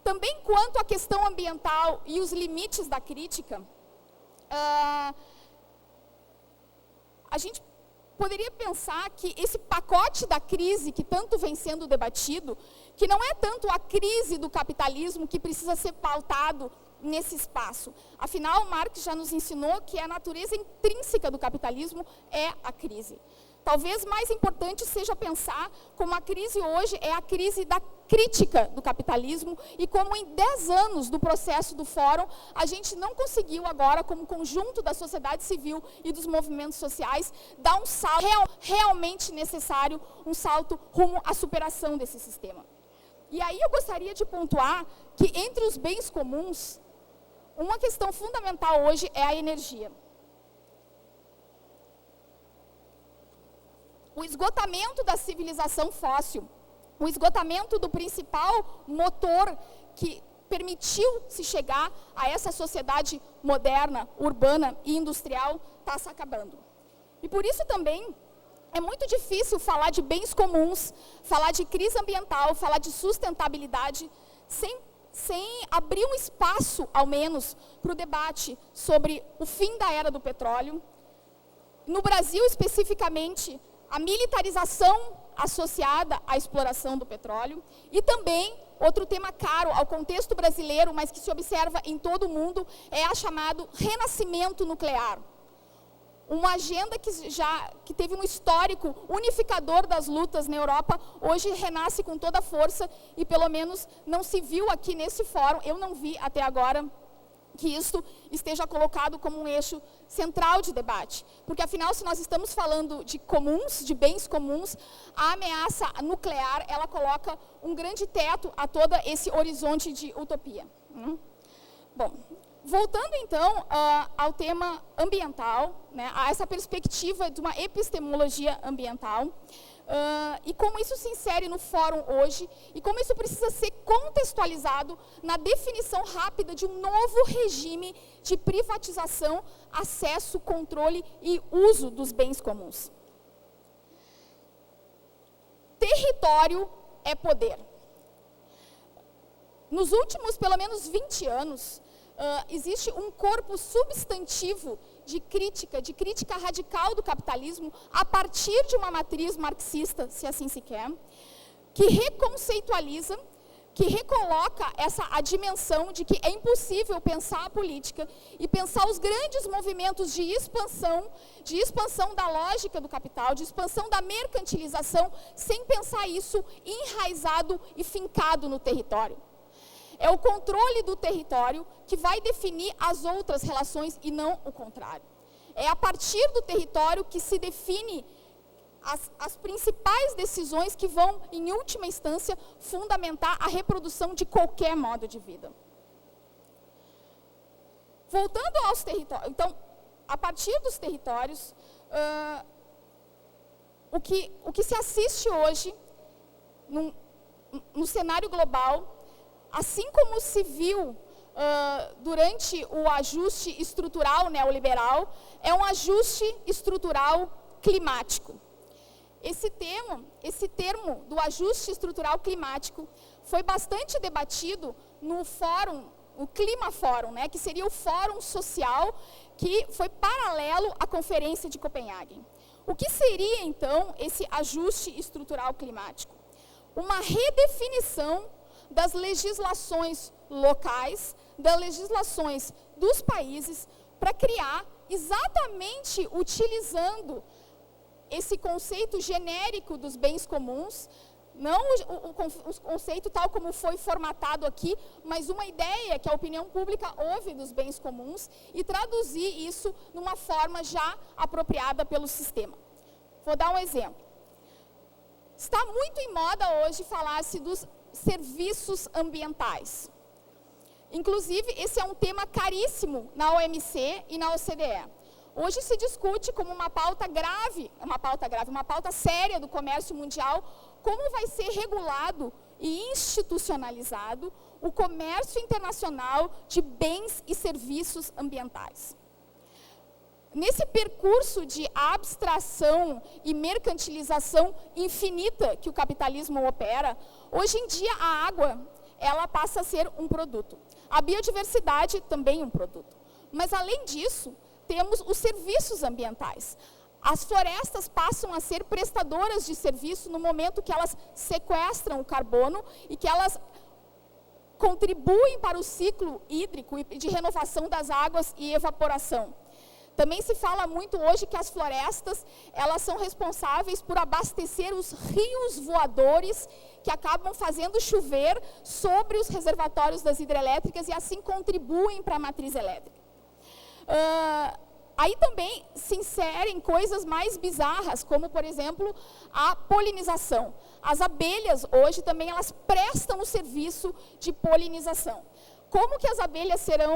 Também quanto à questão ambiental e os limites da crítica, a gente poderia pensar que esse pacote da crise que tanto vem sendo debatido, que não é tanto a crise do capitalismo que precisa ser pautado nesse espaço. Afinal, Marx já nos ensinou que a natureza intrínseca do capitalismo é a crise. Talvez mais importante seja pensar como a crise hoje é a crise da crítica do capitalismo e como em 10 anos do processo do Fórum, a gente não conseguiu agora, como conjunto da sociedade civil e dos movimentos sociais, dar um salto realmente necessário, um salto rumo à superação desse sistema. E aí eu gostaria de pontuar que entre os bens comuns, uma questão fundamental hoje é a energia. O esgotamento da civilização fóssil, o esgotamento do principal motor que permitiu se chegar a essa sociedade moderna, urbana e industrial, está se acabando. E por isso também é muito difícil falar de bens comuns, falar de crise ambiental, falar de sustentabilidade, sem abrir um espaço, ao menos, para o debate sobre o fim da era do petróleo. No Brasil, especificamente, a militarização associada à exploração do petróleo e também, outro tema caro ao contexto brasileiro, mas que se observa em todo o mundo, é a chamado renascimento nuclear. Uma agenda que teve um histórico unificador das lutas na Europa, hoje renasce com toda a força e pelo menos não se viu aqui nesse fórum, eu não vi até agora, que isto esteja colocado como um eixo central de debate. Porque, afinal, se nós estamos falando de comuns, de bens comuns, a ameaça nuclear, ela coloca um grande teto a todo esse horizonte de utopia. Bom, voltando, então, ao tema ambiental, né, a essa perspectiva de uma epistemologia ambiental, e como isso se insere no fórum hoje, e como isso precisa ser contextualizado na definição rápida de um novo regime de privatização, acesso, controle e uso dos bens comuns. Território é poder. Nos últimos, pelo menos 20 anos, existe um corpo substantivo de crítica radical do capitalismo, a partir de uma matriz marxista, se assim se quer, que reconceitualiza, que recoloca a dimensão de que é impossível pensar a política e pensar os grandes movimentos de expansão da lógica do capital, de expansão da mercantilização, sem pensar isso enraizado e fincado no território. É o controle do território que vai definir as outras relações e não o contrário. É a partir do território que se define as principais decisões que vão, em última instância, fundamentar a reprodução de qualquer modo de vida. Voltando aos territórios, então, a partir dos territórios, o que se assiste hoje no cenário global, assim como se viu durante o ajuste estrutural neoliberal, é um ajuste estrutural climático. Esse termo do ajuste estrutural climático foi bastante debatido no fórum, o Clima Fórum, né, que seria o fórum social que foi paralelo à Conferência de Copenhague. O que seria, então, esse ajuste estrutural climático? Uma redefinição das legislações locais, das legislações dos países, para criar, exatamente utilizando esse conceito genérico dos bens comuns, não o conceito tal como foi formatado aqui, mas uma ideia que a opinião pública ouve dos bens comuns e traduzir isso numa forma já apropriada pelo sistema. Vou dar um exemplo. Está muito em moda hoje falar-se dos serviços ambientais. Inclusive, esse é um tema caríssimo na OMC e na OCDE. Hoje se discute como uma pauta séria do comércio mundial, como vai ser regulado e institucionalizado o comércio internacional de bens e serviços ambientais. Nesse percurso de abstração e mercantilização infinita que o capitalismo opera, hoje em dia a água ela passa a ser um produto. A biodiversidade também é um produto. Mas, além disso, temos os serviços ambientais. As florestas passam a ser prestadoras de serviço no momento que elas sequestram o carbono e que elas contribuem para o ciclo hídrico e de renovação das águas e evaporação. Também se fala muito hoje que as florestas, elas são responsáveis por abastecer os rios voadores que acabam fazendo chover sobre os reservatórios das hidrelétricas e assim contribuem para a matriz elétrica. Aí também se inserem coisas mais bizarras, como, por exemplo, a polinização. As abelhas, hoje, também elas prestam o serviço de polinização. Como que as abelhas serão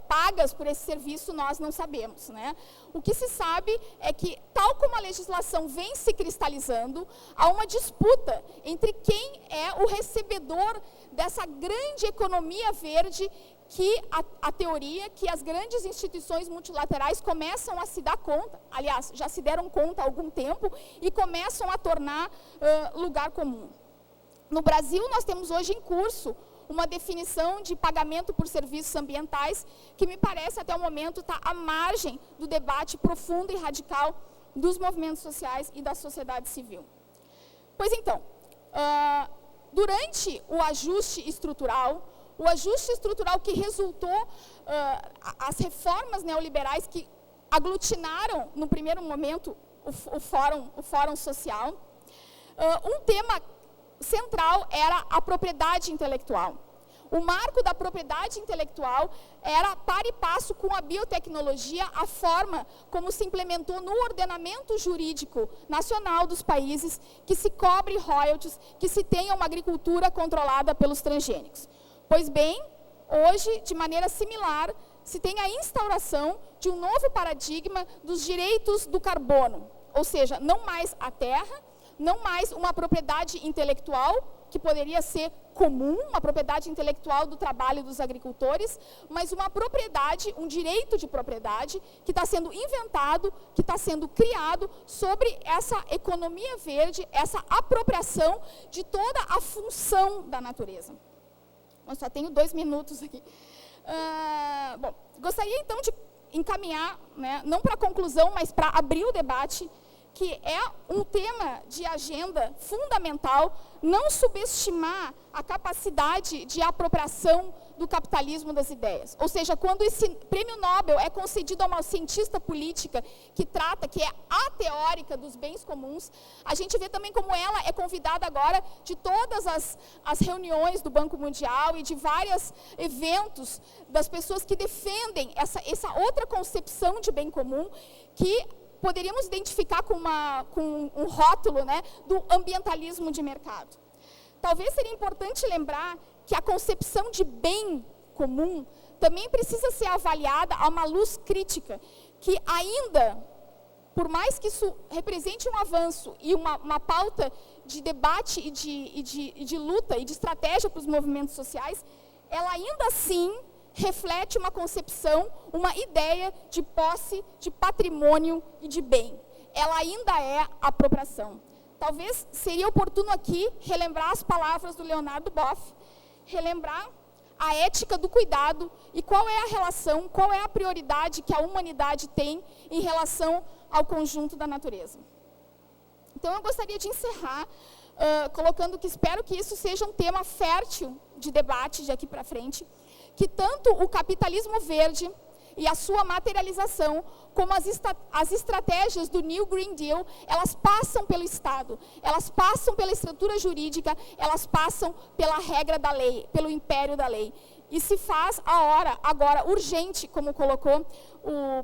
pagas por esse serviço, nós não sabemos, né? O que se sabe é que, tal como a legislação vem se cristalizando, há uma disputa entre quem é o recebedor dessa grande economia verde que a teoria, que as grandes instituições multilaterais começam a se dar conta, aliás, já se deram conta há algum tempo, e começam a tornar lugar comum. No Brasil, nós temos hoje em curso uma definição de pagamento por serviços ambientais, que me parece, até o momento, está à margem do debate profundo e radical dos movimentos sociais e da sociedade civil. Pois então, durante o ajuste estrutural que resultou, as reformas neoliberais que aglutinaram, no primeiro momento, o fórum social, um tema central era a propriedade intelectual. O marco da propriedade intelectual era par e passo com a biotecnologia, a forma como se implementou no ordenamento jurídico nacional dos países, que se cobre royalties, que se tenha uma agricultura controlada pelos transgênicos. Pois bem, hoje, de maneira similar, se tem a instauração de um novo paradigma dos direitos do carbono, ou seja, não mais a terra, não mais uma propriedade intelectual, que poderia ser comum, uma propriedade intelectual do trabalho dos agricultores, mas uma propriedade, um direito de propriedade, que está sendo inventado, que está sendo criado sobre essa economia verde, essa apropriação de toda a função da natureza. Eu só tenho 2 minutos aqui. Bom, gostaria então de encaminhar, né, não para a conclusão, mas para abrir o debate, que é um tema de agenda fundamental, não subestimar a capacidade de apropriação do capitalismo das ideias. Ou seja, quando esse prêmio Nobel é concedido a uma cientista política que é a teórica dos bens comuns, a gente vê também como ela é convidada agora de todas as reuniões do Banco Mundial e de vários eventos das pessoas que defendem essa outra concepção de bem comum, que poderíamos identificar com um rótulo, né, do ambientalismo de mercado. Talvez seria importante lembrar que a concepção de bem comum também precisa ser avaliada a uma luz crítica, que ainda, por mais que isso represente um avanço e uma pauta de debate e de luta e de estratégia para os movimentos sociais, ela ainda assim reflete uma concepção, uma ideia de posse, de patrimônio e de bem. Ela ainda é apropriação. Talvez seria oportuno aqui relembrar as palavras do Leonardo Boff, relembrar a ética do cuidado e qual é a relação, qual é a prioridade que a humanidade tem em relação ao conjunto da natureza. Então, eu gostaria de encerrar colocando que espero que isso seja um tema fértil de debate de aqui para frente, que tanto o capitalismo verde e a sua materialização, como as estratégias do New Green Deal, elas passam pelo Estado, elas passam pela estrutura jurídica, elas passam pela regra da lei, pelo império da lei. E se faz agora, urgente, como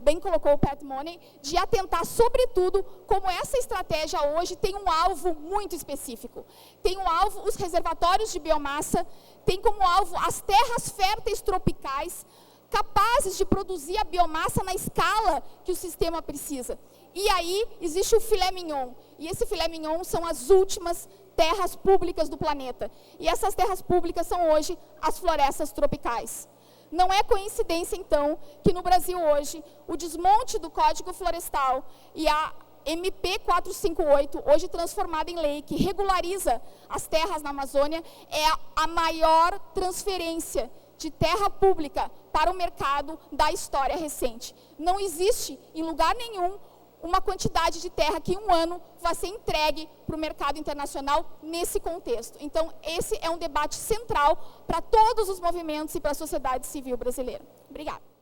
bem colocou o Pat Money, de atentar, sobretudo, como essa estratégia hoje tem um alvo muito específico. Tem um alvo os reservatórios de biomassa, tem como alvo as terras férteis tropicais, capazes de produzir a biomassa na escala que o sistema precisa. E aí existe o filé mignon, e esse filé mignon são as últimas terras públicas do planeta. E essas terras públicas são hoje as florestas tropicais. Não é coincidência, então, que no Brasil hoje, o desmonte do Código Florestal e a MP 458, hoje transformada em lei, que regulariza as terras na Amazônia, é a maior transferência de terra pública para o mercado da história recente. Não existe em lugar nenhum uma quantidade de terra que em um ano vai ser entregue para o mercado internacional nesse contexto. Então, esse é um debate central para todos os movimentos e para a sociedade civil brasileira. Obrigada.